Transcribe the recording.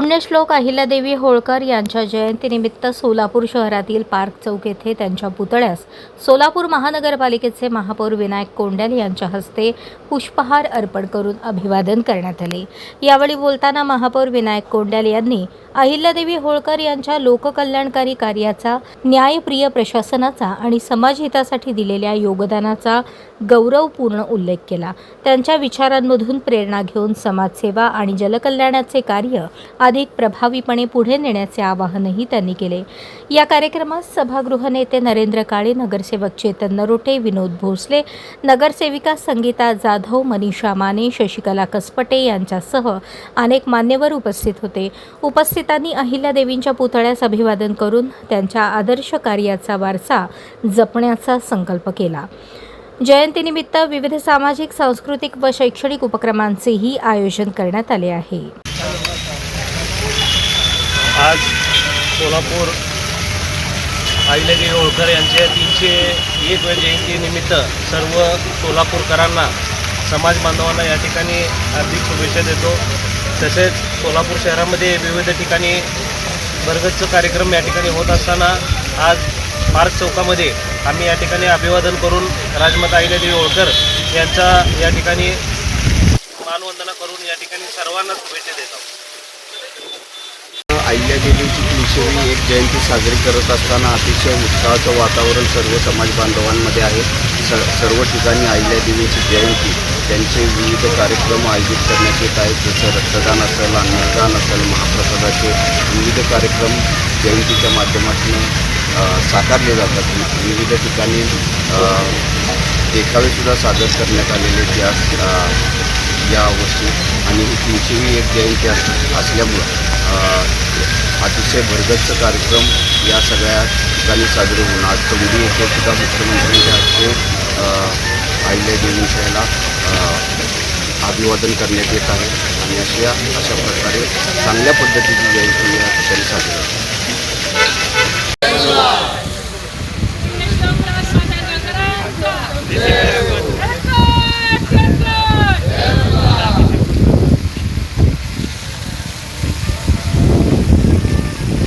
पुण्यश्लोक अहिल्यादेवी होळकर यांच्या जयंतीनिमित्त सोलापूर शहरातील पार्क चौक येथे त्यांच्या पुतळ्यास सोलापूर महानगरपालिकेचे महापौर विनायक कोंडल यांच्या हस्ते पुष्पहार अर्पण करून अभिवादन करण्यात आले। यावेळी बोलताना महापौर विनायक कोंडल यांनी अहिल्यादेवी होळकर यांच्या लोककल्याणकारी कार्याचा, न्यायप्रिय प्रशासनाचा आणि समाजहितासाठी दिलेल्या योगदानाचा गौरवपूर्ण उल्लेख केला। त्यांच्या विचारांमधून प्रेरणा घेऊन समाजसेवा आणि जलकल्याणाचे कार्य अधिक प्रभावीपणे पुढे नेण्याचे आवाहनही त्यांनी केले। या कार्यक्रमात सभागृह नेते नरेंद्र काळे, नगरसेवक चेतन नरोटे, विनोद भोसले, नगरसेविका संगीता जाधव, मनीषा माने, शशिकला कसपटे यांच्यासह अनेक मान्यवर उपस्थित होते। उपस्थितांनी अहिल्यादेवींच्या पुतळ्यास अभिवादन करून त्यांच्या आदर्श कार्याचा वारसा जपण्याचा संकल्प केला। जयंतीनिमित्त विविध सामाजिक, सांस्कृतिक व शैक्षणिक उपक्रमांचेही आयोजन करण्यात आले आहे। आज सोलापूर अहिल्यादेवी होळकर यांच्या 301व्या जयंतीनिमित्त सर्व सोलापूरकरांना, समाज बांधवांना या ठिकाणी हार्दिक शुभेच्छा देतो। तसेच सोलापूर शहरामध्ये विविध ठिकाणी बरगतचं कार्यक्रम या ठिकाणी होत असताना आज पार्क चौकामध्ये आम्ही या ठिकाणी अभिवादन करून राजमाता अहिल्यादेवी होळकर यांचा या ठिकाणी मानवंदना करून या ठिकाणी सर्वांना शुभेच्छा देतो। अहिल्यादेवीची 301 जयंती साजरी करत असताना अतिशय उत्साहाचं वातावरण सर्व समाज बांधवांमध्ये आहे। सर्व ठिकाणी अहिल्यादेवीची जयंती त्यांचे विविध कार्यक्रम आयोजित करण्यात येत आहेत। जसं रक्तदान असेल, अन्नदान असेल, महाप्रसादाचे विविध कार्यक्रम जयंतीच्या माध्यमातून साकारले जातात। विविध ठिकाणी देखावेसुद्धा सादर करण्यात आलेले या वर्षी आणि ही 301 जयंती असल्यामुळं अतिशय भरगच्च कार्यक्रम या सगळ्या ठिकाणी साजरे होऊन आज तोंडी येथे सुद्धा मुख्यमंत्र्यांच्या हस्ते अहिल्यादेवींच्या याला अभिवादन करण्यात येत आहे आणि अशा प्रकारे चांगल्या पद्धतीची जयंती या ठिकाणी साजरी होते।